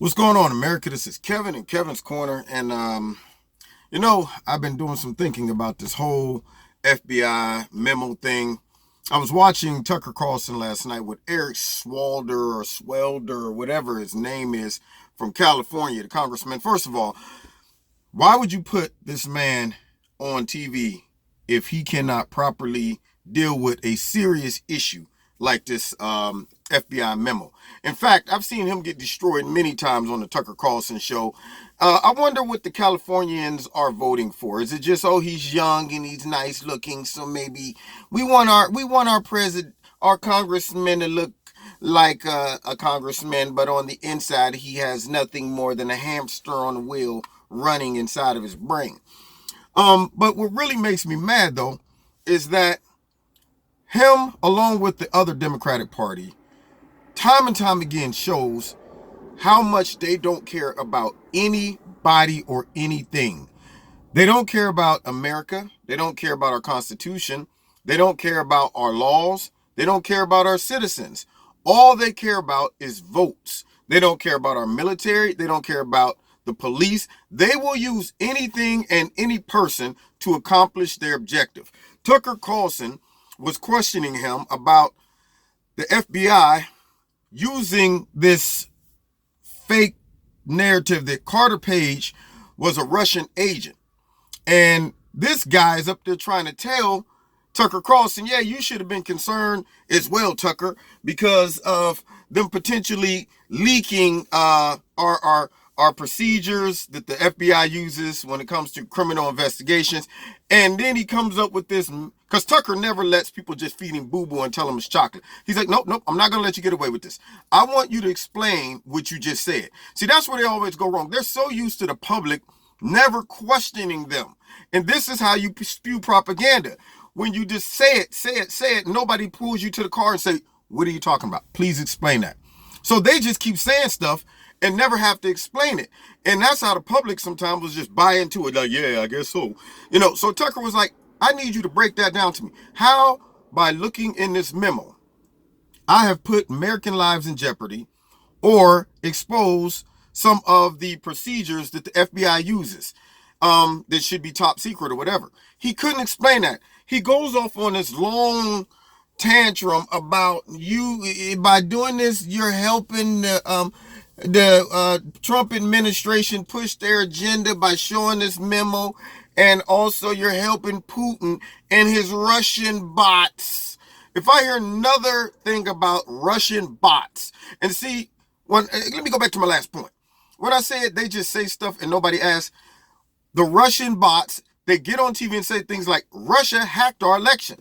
What's going on, America? This is Kevin in Kevin's Corner. And, I've been doing some thinking about this whole FBI memo thing. I was watching Tucker Carlson last night with Eric Swelder, or whatever his name is, from California, the congressman. First of all, why would you put this man on TV if he cannot properly deal with a serious issue like this FBI memo? In fact, I've seen him get destroyed many times on the Tucker Carlson show. I wonder what the Californians are voting for. Is it just, oh, he's young and he's nice looking, so maybe we want our president, our congressman to look like a congressman, but on the inside he has nothing more than a hamster on a wheel running inside of his brain. But what really makes me mad though is that him, along with the other Democratic Party, time and time again shows how much they don't care about anybody or anything. They don't care about America. They don't care about our Constitution. They don't care about our laws. They don't care about our citizens. All they care about is votes. They don't care about our military. They don't care about the police. They will use anything and any person to accomplish their objective. Tucker Carlson was questioning him about the FBI using this fake narrative that Carter Page was a Russian agent. And this guy is up there trying to tell Tucker Carlson, yeah, you should have been concerned as well, Tucker, because of them potentially leaking our procedures that the FBI uses when it comes to criminal investigations. And then he comes up with this, because Tucker never lets people just feed him boo-boo and tell him it's chocolate. He's like, nope, I'm not going to let you get away with this. I want you to explain what you just said. See, that's where they always go wrong. They're so used to the public never questioning them. And this is how you spew propaganda. When you just say it, nobody pulls you to the car and say, what are you talking about? Please explain that. So they just keep saying stuff and never have to explain it. And that's how the public sometimes will just buy into it. Like, yeah, I guess so. So Tucker was like, I need you to break that down to me. How? By looking in this memo, I have put American lives in jeopardy or expose some of the procedures that the FBI uses that should be top secret or whatever. He couldn't explain that. He goes off on this long tantrum about you, by doing this, you're helping the Trump administration push their agenda by showing this memo, and also you're helping Putin and his Russian bots. If I hear another thing about Russian bots, and see, let me go back to my last point. When I said they just say stuff and nobody asks, the Russian bots, they get on TV and say things like, Russia hacked our election.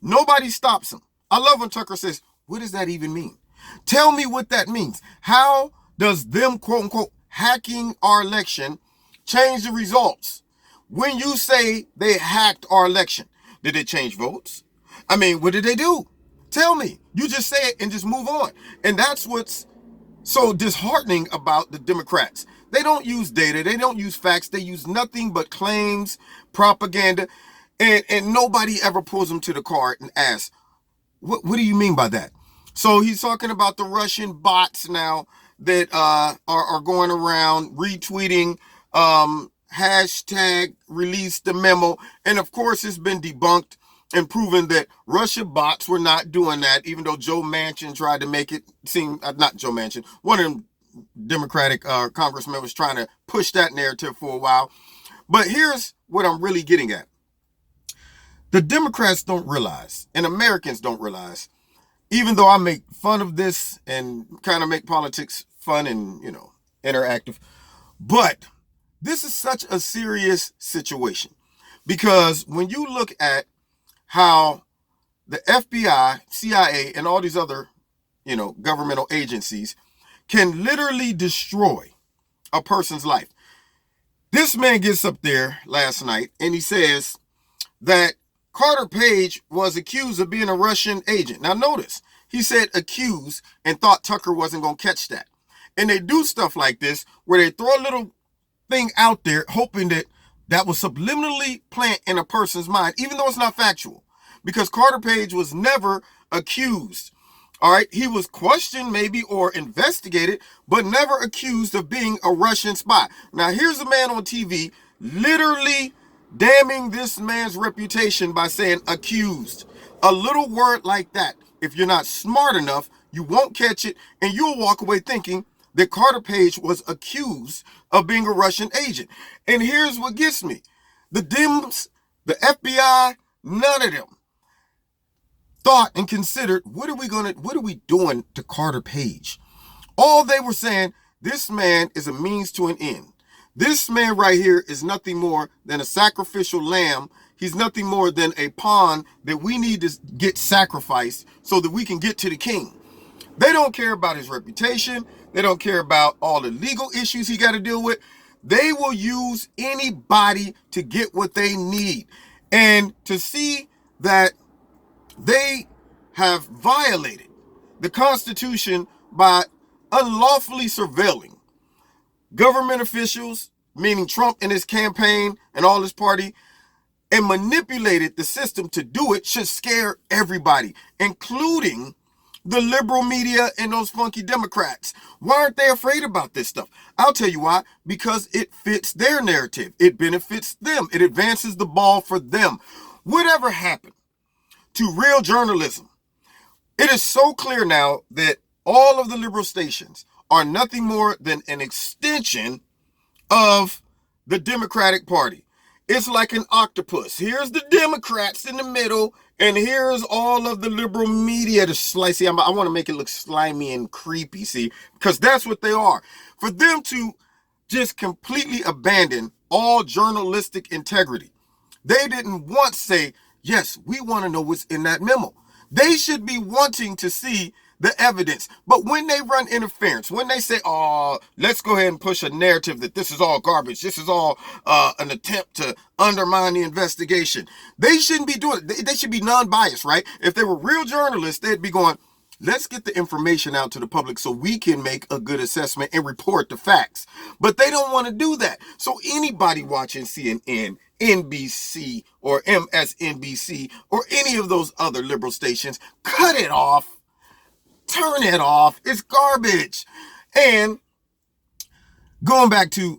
Nobody stops them. I love when Tucker says, what does that even mean? Tell me what that means. How does them, quote unquote, hacking our election change the results? When you say they hacked our election, did it change votes? I mean, what did they do? Tell me. You just say it and just move on. And that's what's so disheartening about the Democrats. They don't use data. They don't use facts. They use nothing but claims, propaganda, and nobody ever pulls them to the car and asks, what do you mean by that? So he's talking about the Russian bots now that are going around retweeting hashtag release the memo. And of course, it's been debunked and proven that Russia bots were not doing that, even though Joe Manchin tried to make it seem, not Joe Manchin, one of them Democratic congressmen was trying to push that narrative for a while. But here's what I'm really getting at. The Democrats don't realize, and Americans don't realize, even though I make fun of this and kind of make politics fun and, interactive, but this is such a serious situation, because when you look at how the FBI, CIA, and all these other, governmental agencies can literally destroy a person's life. This man gets up there last night and he says that Carter Page was accused of being a Russian agent. Now notice, he said accused and thought Tucker wasn't going to catch that. And they do stuff like this where they throw a little thing out there hoping that will subliminally plant in a person's mind, even though it's not factual. Because Carter Page was never accused All right, he was questioned maybe or investigated, but never accused of being a Russian spy. Now, here's a man on TV literally damning this man's reputation by saying accused. A little word like that, if you're not smart enough, you won't catch it, and you'll walk away thinking that Carter Page was accused of being a Russian agent. And here's what gets me. The Dems, the FBI, none of them thought and considered, what are we doing to Carter Page? All they were saying, this man is a means to an end. This man right here is nothing more than a sacrificial lamb. He's nothing more than a pawn that we need to get sacrificed so that we can get to the king. They don't care about his reputation. They don't care about all the legal issues he got to deal with. They will use anybody to get what they need. And to see that they have violated the Constitution by unlawfully surveilling government officials, meaning Trump and his campaign and all his party, and manipulated the system to do it should scare everybody, including the liberal media and those funky Democrats. Why aren't they afraid about this stuff? I'll tell you why. Because it fits their narrative. It benefits them. It advances the ball for them. Whatever happened to real journalism? It is so clear now that all of the liberal stations are nothing more than an extension of the Democratic Party. It's like an octopus. Here's the Democrats in the middle, and here's all of the liberal media to slice. See, I want to make it look slimy and creepy, see, because that's what they are. For them to just completely abandon all journalistic integrity, they didn't once say, yes, we want to know what's in that memo. They should be wanting to see the evidence. But when they run interference, when they say, oh, let's go ahead and push a narrative that this is all garbage, this is all an attempt to undermine the investigation, they shouldn't be doing it. They should be non-biased, right? If they were real journalists, they'd be going, let's get the information out to the public so we can make a good assessment and report the facts. But they don't want to do that. So anybody watching CNN, NBC, or MSNBC, or any of those other liberal stations, cut it off. Turn it off. It's garbage. And going back to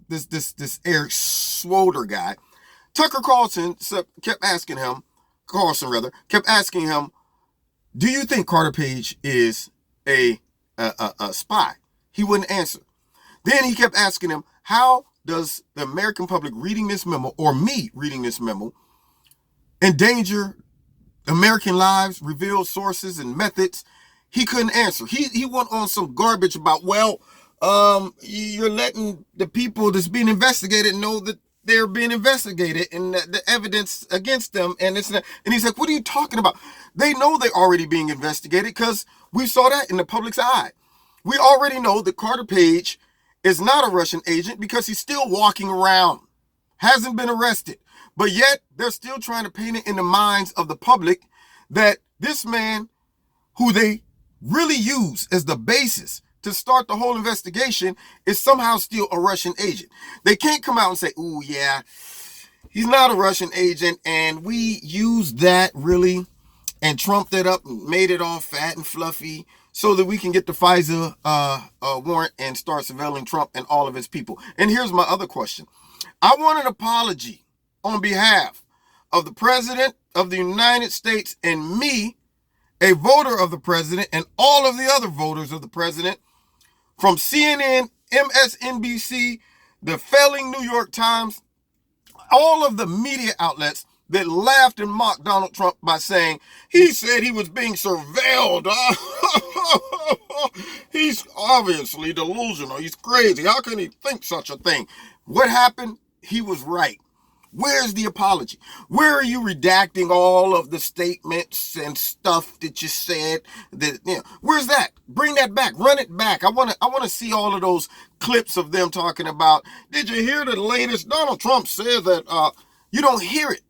this Eric Schroeder guy, Tucker Carlson kept asking him, do you think Carter Page is a spy? He wouldn't answer. Then he kept asking him, how does the American public reading this memo, or me reading this memo, endanger American lives, reveal sources and methods? He couldn't answer. He went on some garbage about, well, you're letting the people that's being investigated know that they're being investigated and the evidence against them. And it's not, and he's like, what are you talking about? They know they're already being investigated because we saw that in the public's eye. We already know that Carter Page is not a Russian agent because he's still walking around, hasn't been arrested. But yet they're still trying to paint it in the minds of the public that this man, who they really use as the basis to start the whole investigation, is somehow still a Russian agent. They can't come out and say, ooh, yeah, he's not a Russian agent, and we used that really and trumped it up and made it all fat and fluffy so that we can get the FISA warrant and start surveilling Trump and all of his people. And here's my other question. I want an apology on behalf of the President of the United States and me, a voter of the president, and all of the other voters of the president, from CNN, MSNBC, the failing New York Times, all of the media outlets that laughed and mocked Donald Trump by saying, he said he was being surveilled. He's obviously delusional. He's crazy. How can he think such a thing? What happened? He was right. Where's the apology? Where are you redacting all of the statements and stuff that you said? Where's that? Bring that back. Run it back. I want to see all of those clips of them talking about, did you hear the latest? Donald Trump said that you don't hear it.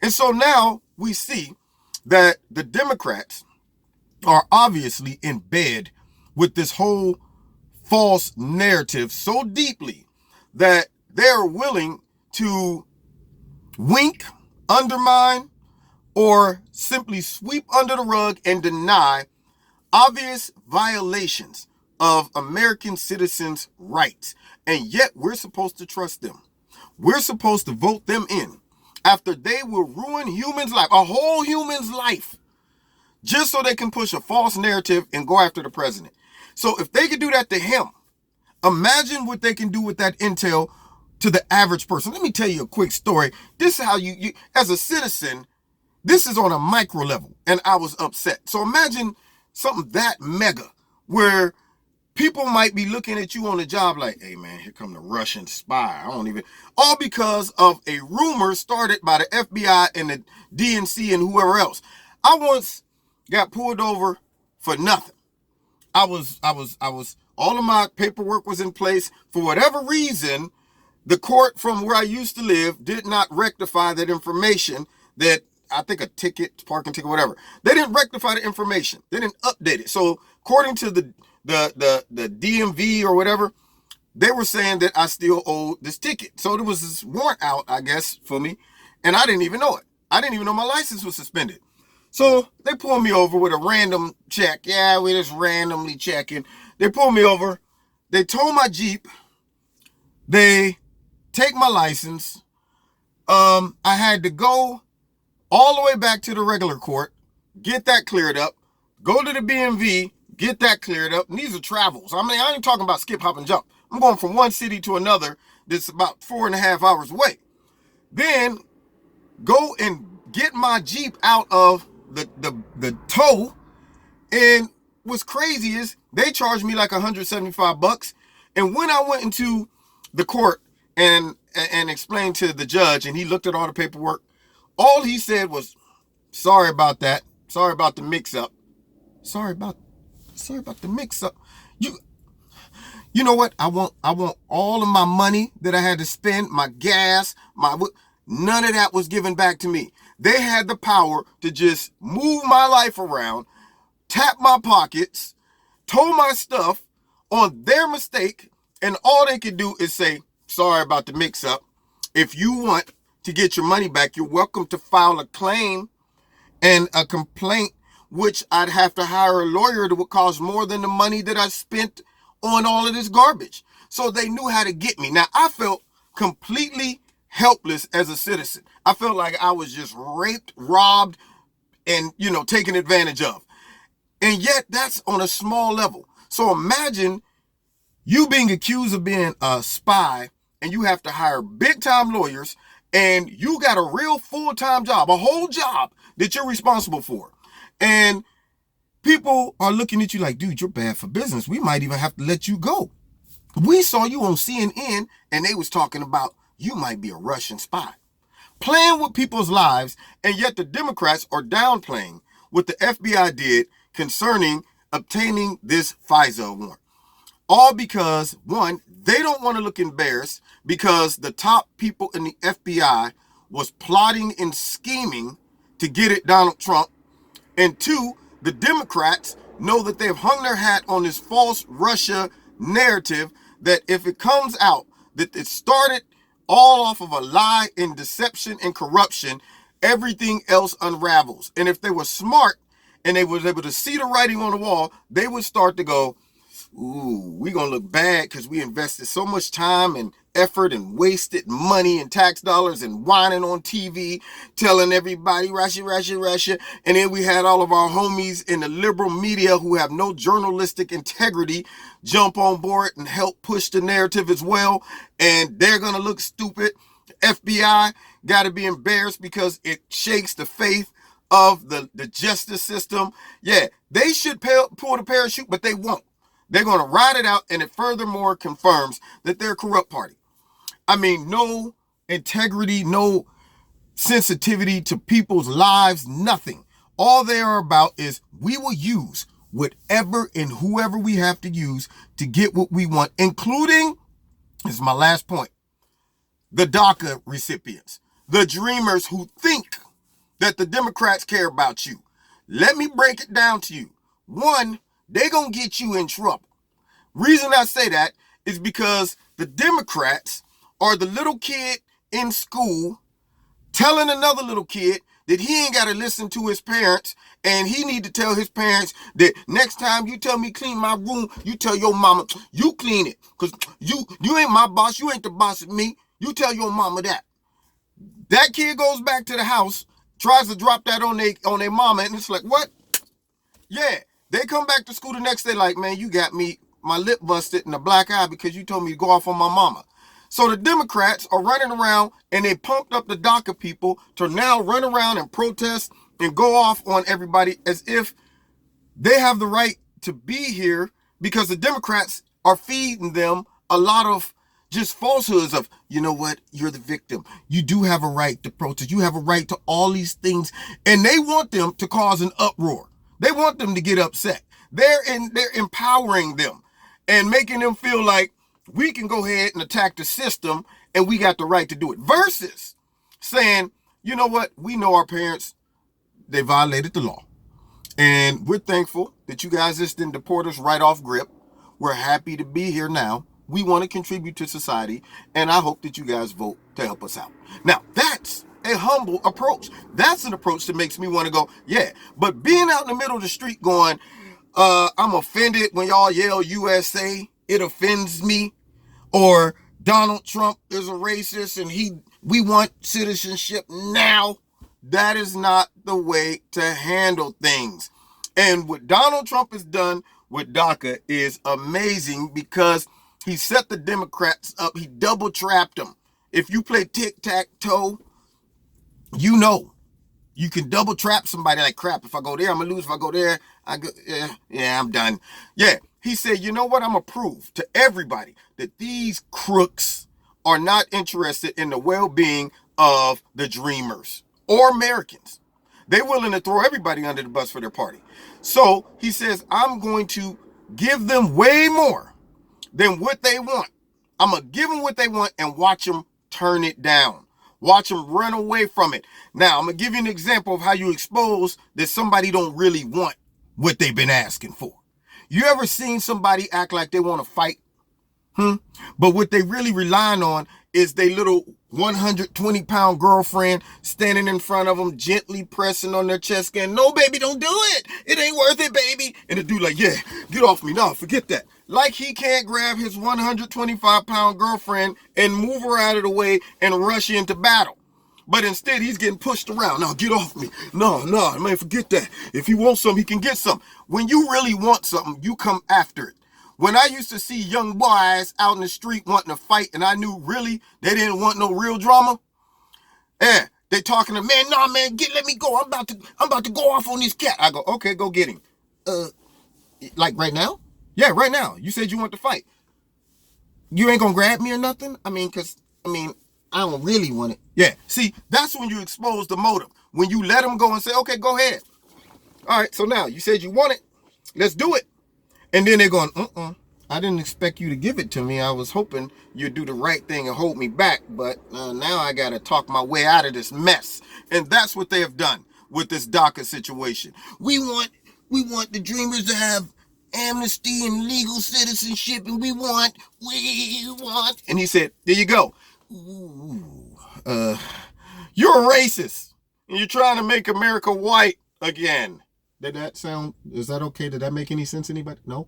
And so now we see that the Democrats are obviously in bed with this whole false narrative so deeply that they're willing to wink, undermine, or simply sweep under the rug and deny Obvious violations of American citizens' rights, and yet we're supposed to trust them. We're supposed to vote them in after they will ruin humans' life, a whole human's life, just so they can push a false narrative and go after the president. So if they could do that to him, imagine what they can do with that intel to the average person. Let me tell you a quick story. This is how you as a citizen, this is on a micro level, and I was upset. So imagine something that mega where people might be looking at you on the job like, hey man, here come the Russian spy. All because of a rumor started by the FBI and the DNC and whoever else. I once got pulled over for nothing. All of my paperwork was in place. For whatever reason, the court from where I used to live did not rectify that information that I think a ticket, parking ticket, whatever. They didn't rectify the information. They didn't update it. So according to the DMV or whatever, they were saying that I still owed this ticket. So there was this warrant out, I guess, for me, and I didn't even know it. I didn't even know my license was suspended. So they pulled me over with a random check. Yeah, we're just randomly checking. They pulled me over. They towed my Jeep. They take my license. I had to go all the way back to the regular court, get that cleared up, go to the BMV, get that cleared up. And these are travels. I mean, I ain't talking about skip, hop, and jump. I'm going from one city to another that's about 4.5 hours away. Then go and get my Jeep out of the tow. And what's crazy is they charged me like $175. And when I went into the court and explained to the judge, and he looked at all the paperwork, all he said was, sorry about that. Sorry about the mix-up. Sorry about the mix-up. You know what? I want all of my money that I had to spend, my gas, none of that was given back to me. They had the power to just move my life around, tap my pockets, tow my stuff on their mistake, and all they could do is say, sorry about the mix-up. If you want to get your money back, you're welcome to file a claim and a complaint, which I'd have to hire a lawyer that would cost more than the money that I spent on all of this garbage. So they knew how to get me. Now, I felt completely helpless as a citizen. I felt like I was just raped, robbed, and, taken advantage of. And yet that's on a small level. So imagine you being accused of being a spy, and you have to hire big time lawyers, and you got a real full-time job, a whole job that you're responsible for. And people are looking at you like, dude, you're bad for business. We might even have to let you go. We saw you on CNN, and they was talking about you might be a Russian spy. Playing with people's lives, and yet the Democrats are downplaying what the FBI did concerning obtaining this FISA warrant. All because, one, they don't want to look embarrassed because the top people in the FBI was plotting and scheming to get at Donald Trump. And two, the Democrats know that they've hung their hat on this false Russia narrative that if it comes out that it started all off of a lie and deception and corruption, everything else unravels. And if they were smart and they was able to see the writing on the wall, they would start to go, ooh, we're going to look bad because we invested so much time and effort and wasted money and tax dollars and whining on TV, telling everybody Russia, Russia, Russia. And then we had all of our homies in the liberal media who have no journalistic integrity jump on board and help push the narrative as well. And they're going to look stupid. FBI got to be embarrassed because it shakes the faith of the justice system. Yeah, they should pull the parachute, but they won't. They're going to ride it out, and it furthermore confirms that they're a corrupt party. I mean, no integrity, no sensitivity to people's lives, nothing. All they are about is we will use whatever and whoever we have to use to get what we want, including, this is my last point, the DACA recipients, the dreamers who think that the Democrats care about you. Let me break it down to you. One, they're going to get you in trouble. Reason I say that is because the Democrats are the little kid in school telling another little kid that he ain't got to listen to his parents, and he need to tell his parents that next time you tell me clean my room, you tell your mama you clean it, because you ain't my boss, you ain't the boss of me. You tell your mama that. That kid goes back to the house, tries to drop that on their mama, and it's like, what? Yeah, they come back to school the next day like, man, you got me my lip busted and a black eye because you told me to go off on my mama. So the Democrats are running around, and they pumped up the DACA people to now run around and protest and go off on everybody as if they have the right to be here, because the Democrats are feeding them a lot of just falsehoods of, you know what, you're the victim. You do have a right to protest. You have a right to all these things. And they want them to cause an uproar. They want them to get upset. They're empowering them and making them feel like we can go ahead and attack the system and we got the right to do it. Versus saying, you know what, we know our parents, they violated the law. And we're thankful that you guys just didn't deport us right off grip. We're happy to be here now. We want to contribute to society, and I hope that you guys vote to help us out. Now, that's a humble approach. That's an approach that makes me want to go, yeah. But being out in the middle of the street going, I'm offended when y'all yell USA, it offends me. Or Donald Trump is a racist and we want citizenship now. That is not the way to handle things. And what Donald Trump has done with DACA is amazing, because he set the Democrats up. He double trapped them. If you play tic-tac-toe, you know you can double trap somebody like, crap, if I go there, I'm going to lose. If I go there, I'm done. Yeah, he said, you know what? I'm going to prove to everybody that these crooks are not interested in the well-being of the dreamers or Americans. They're willing to throw everybody under the bus for their party. So he says, I'm going to give them way more than what they want. I'm going to give them what they want and watch them turn it down. Watch them run away from it. Now, I'm going to give you an example of how you expose that somebody don't really want what they've been asking for. You ever seen somebody act like they want to fight? But what they really relying on is their little 120-pound girlfriend standing in front of them, gently pressing on their chest, saying, no, baby, don't do it. It ain't worth it, baby. And the dude like, yeah, get off me. No, forget that. Like he can't grab his 125-pound girlfriend and move her out of the way and rush into battle. But instead, he's getting pushed around. No, get off me. No, man, forget that. If he wants something, he can get something. When you really want something, you come after it. When I used to see young boys out in the street wanting to fight, and I knew really they didn't want no real drama, they talking to, man, nah, man, let me go. I'm about to go off on this cat. I go, okay, go get him. Like right now? Yeah, right now. You said you want to fight. You ain't gonna grab me or nothing? I don't really want it. Yeah, see, that's when you expose the motive. When you let them go and say, okay, go ahead. All right, so now you said you want it. Let's do it. And then they're going, I didn't expect you to give it to me. I was hoping you'd do the right thing and hold me back. But now I got to talk my way out of this mess. And that's what they have done with this DACA situation. We want the dreamers to have amnesty and legal citizenship. And we want. And he said, there you go. You're a racist. And you're trying to make America white again. Is that okay? Did that make any sense to anybody? No?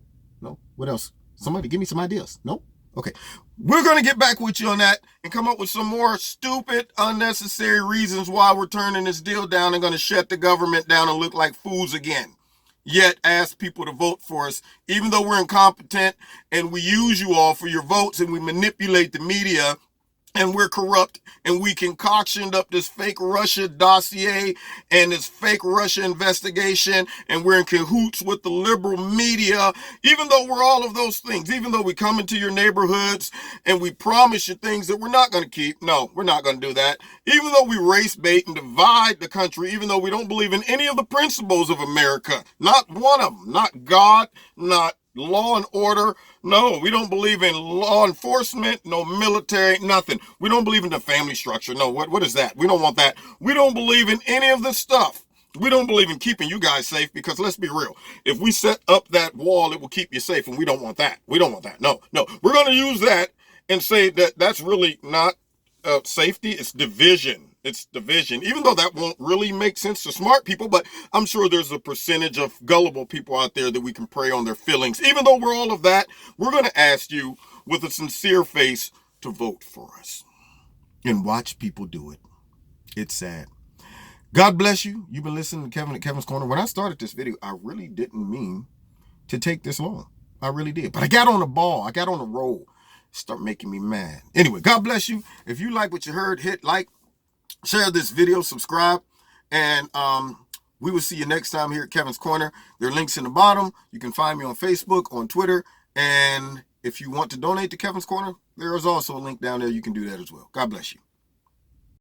What else? Somebody give me some ideas. No? Okay. We're going to get back with you on that and come up with some more stupid, unnecessary reasons why we're turning this deal down and going to shut the government down and look like fools again. Yet ask people to vote for us, even though we're incompetent and we use you all for your votes and we manipulate the media and we're corrupt and we concoctioned up this fake Russia dossier and this fake Russia investigation, and we're in cahoots with the liberal media. Even though we're all of those things, even though we come into your neighborhoods and we promise you things that we're not going to keep. No, we're not going to do that. Even though we race bait and divide the country, even though we don't believe in any of the principles of America, not one of them, not God, not law and order. No, we don't believe in law enforcement, no military, nothing. We don't believe in the family structure. No, what is that? We don't want that. We don't believe in any of this stuff. We don't believe in keeping you guys safe, because let's be real. If we set up that wall, it will keep you safe, and we don't want that. We don't want that. No. We're going to use that and say that that's really not safety. It's division. It's division, even though that won't really make sense to smart people, but I'm sure there's a percentage of gullible people out there that we can prey on their feelings. Even though we're all of that, we're going to ask you with a sincere face to vote for us and watch people do it. It's sad. God bless you. You've been listening to Kevin at Kevin's Corner. When I started this video, I really didn't mean to take this long. I really did. But I got on the ball. I got on the roll. Start making me mad. Anyway, God bless you. If you like what you heard, hit like, share this video, subscribe, and we will see you next time here at Kevin's Corner. There are links in the bottom. You can find me on Facebook, on Twitter, and if you want to donate to Kevin's Corner, there is also a link down there. You can do that as well. God bless you.